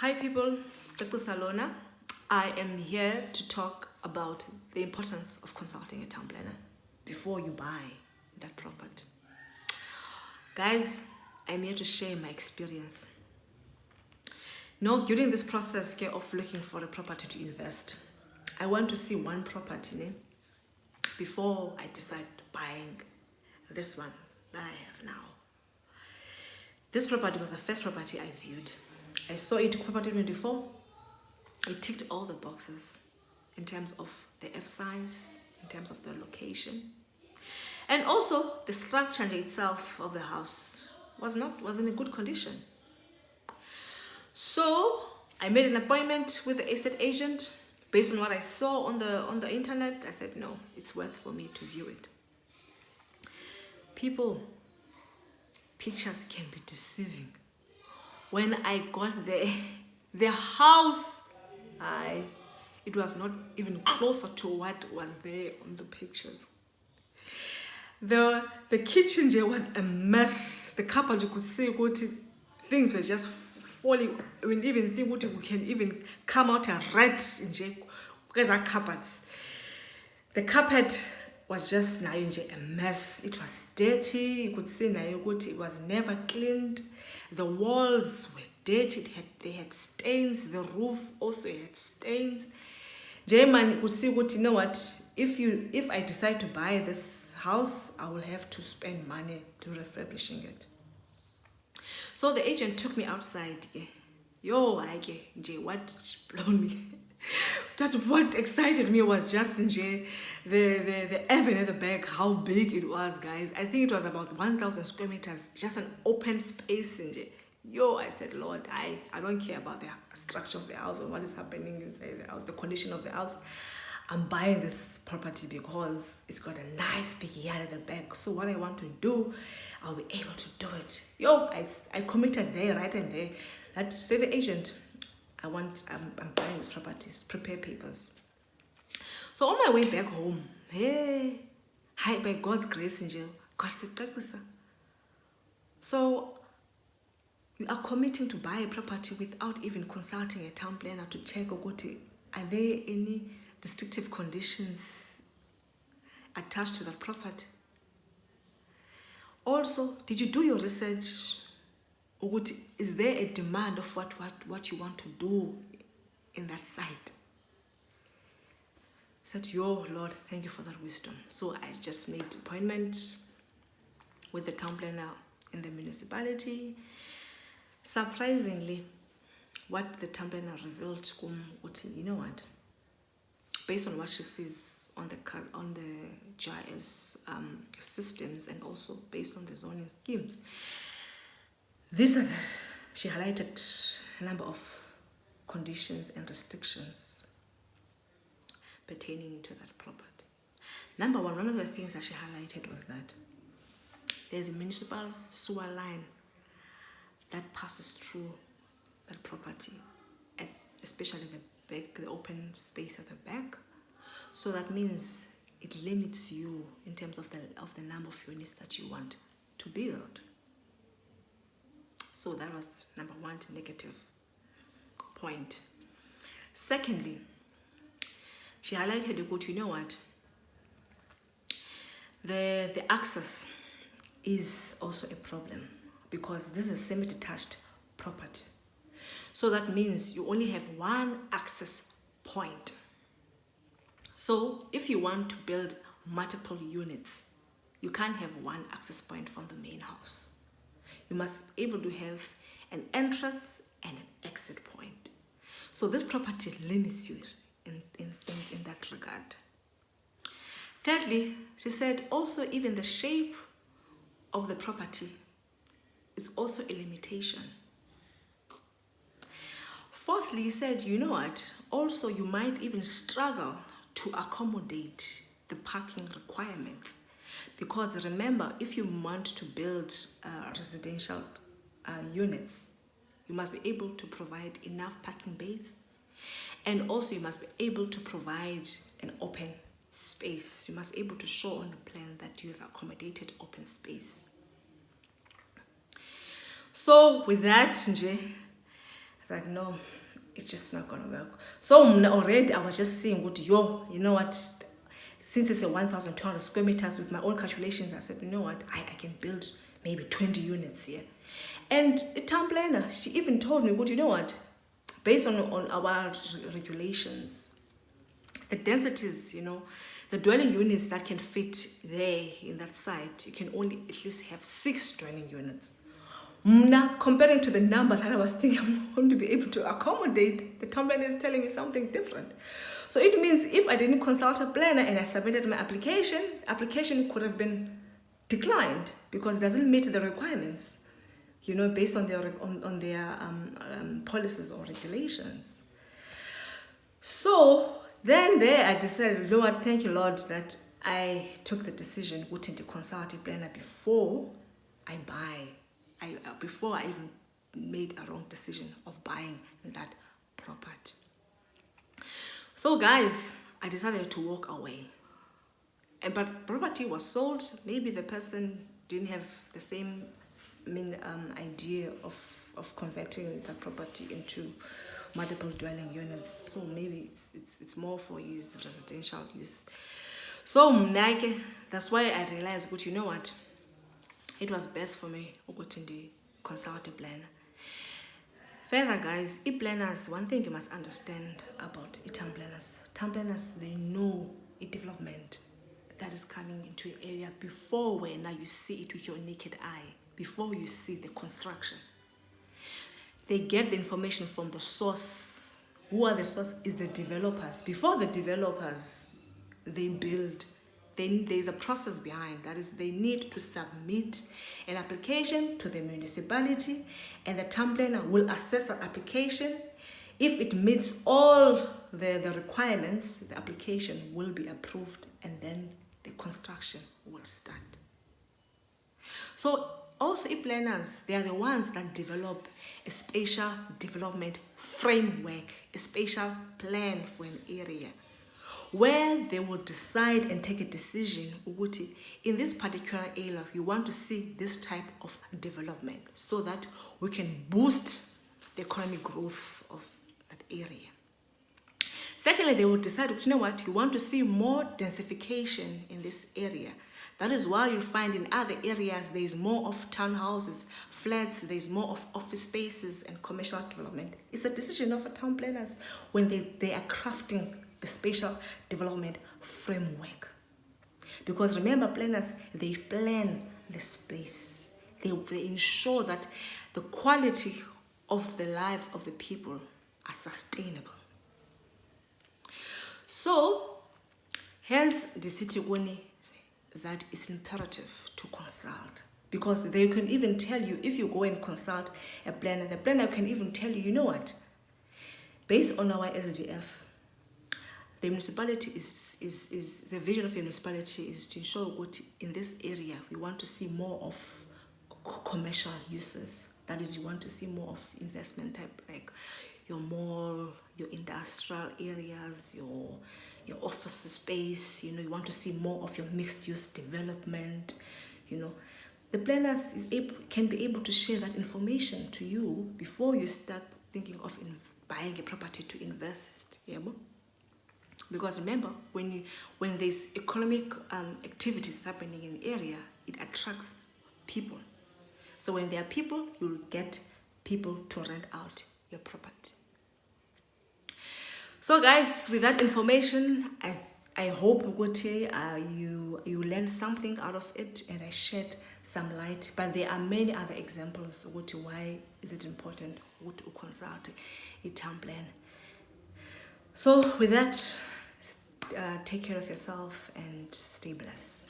Hi people, Dr. Salona. I am here to talk about the importance of consulting a town planner before you buy that property. Guys, I'm here to share my experience. During this process of looking for a property to invest, I want to see one property before I decide buying this one that I have now. This property was the first property I viewed. I saw it, property 24. It ticked all the boxes in terms of the F size, in terms of the location, and also the structure itself of the house was in a good condition. So I made an appointment with the estate agent based on what I saw on the internet. I said no, it's worth for me to view it. People, pictures can be deceiving. When I got there, the house, it was not even closer to what was there on the pictures. The kitchen there was a mess. The cupboard, you could see things were just falling. I mean, even think we can even come out a rat in because our cupboards. The carpet was just a mess. It was dirty. You could see it was never cleaned. The walls were dirty. They had stains. The roof also had stains. Man would see you know what? If I decide to buy this house, I will have to spend money to refurbishing it. So the agent took me outside. What blown me? What excited me was just the avenue at the back, how big it was, guys. I think it was about 1,000 square meters, just an open space. I said, Lord, I don't care about the structure of the house or what is happening inside the house, the condition of the house. I'm buying this property because it's got a nice big yard at the back. So what I want to do, I'll be able to do it. I committed there, right and there. That said, the agent, I'm buying this property, prepare papers. So on my way back home, by God's grace, God said, so you are committing to buy a property without even consulting a town planner to check, are there any restrictive conditions attached to that property? Also, did you do your research? Is there a demand of what you want to do in that site? I said, Lord, thank you for that wisdom. So I just made an appointment with the town planner in the municipality. Surprisingly, what the town planner revealed, you know what? Based on what she sees on the GIS systems and also based on the zoning schemes, she highlighted a number of conditions and restrictions pertaining to that property. Number one of the things that she highlighted was that there's a municipal sewer line that passes through that property, especially the back, the open space at the back. So that means it limits you in terms of the number of units that you want to build. So that was number one, negative point. Secondly, she highlighted, you know what? The access is also a problem because this is a semi-detached property. So that means you only have one access point. So if you want to build multiple units, you can't have one access point from the main house. You must be able to have an entrance and an exit point. So this property limits you in that regard. Thirdly, she said also even the shape of the property is also a limitation. Fourthly, he said, you know what? Also, you might even struggle to accommodate the parking requirements. Because remember, if you want to build residential units, you must be able to provide enough parking bays. And also you must be able to provide an open space. You must be able to show on the plan that you have accommodated open space. So with that, It's like, no, it's just not gonna work. So already I was just seeing what you know what, since it's a 1,200 square meters, with my own calculations, I said, you know what, I can build maybe 20 units here. And the town planner, she even told me, you know what, based on our regulations, the densities, the dwelling units that can fit there in that site, you can only at least have 6 dwelling units. Now, comparing to the number that I was thinking I'm going to be able to accommodate, the town planner is telling me something different. So it means if I didn't consult a planner and I submitted my application could have been declined because it doesn't meet the requirements, based on their policies or regulations. So then there I decided, Lord, thank you, Lord, that I took the decision to consult a planner before I buy. Before I even made a wrong decision of buying that property. So guys, I decided to walk away. But property was sold. Maybe the person didn't have the same idea of converting the property into multiple dwelling units. So maybe it's more for his residential use. So that's why I realized, but you know what? It was best for me to consult a planner. Further, guys, planners, one thing you must understand about town planners, they know a development that is coming into an area before when now you see it with your naked eye, before you see the construction. They get the information from the source. Who are the source? Is the developers. Before the developers, they build. Then there's a process behind. That is, they need to submit an application to the municipality, and the town planner will assess that application. If it meets all the requirements, the application will be approved, and then the construction will start. So also planners, they are the ones that develop a spatial development framework, a spatial plan for an area, where they will decide and take a decision, in this particular area, we want to see this type of development so that we can boost the economic growth of that area. Secondly, they will decide, you know what, you want to see more densification in this area. That is why you find in other areas there is more of townhouses, flats, there is more of office spaces and commercial development. It's a decision of a town planners when they are crafting the spatial development framework. Because remember, planners, they plan the space. They ensure that the quality of the lives of the people are sustainable. So, hence the city that it's imperative to consult. Because they can even tell you, if you go and consult a planner, the planner can even tell you, you know what, based on our SDF, the municipality is the vision of the municipality is to ensure what in this area we want to see more of commercial uses. That is, you want to see more of investment type, like your mall, your industrial areas, your office space. You want to see more of your mixed use development. The planners can be able to share that information to you before you start thinking of buying a property to invest. Yeah. Because remember, when there's economic activities happening in the area, it attracts people. So when there are people, you'll get people to rent out your property. So guys, with that information, I hope you learned something out of it, and I shed some light. But there are many other examples why is it important to consult a town plan. So with that, take care of yourself and stay blessed.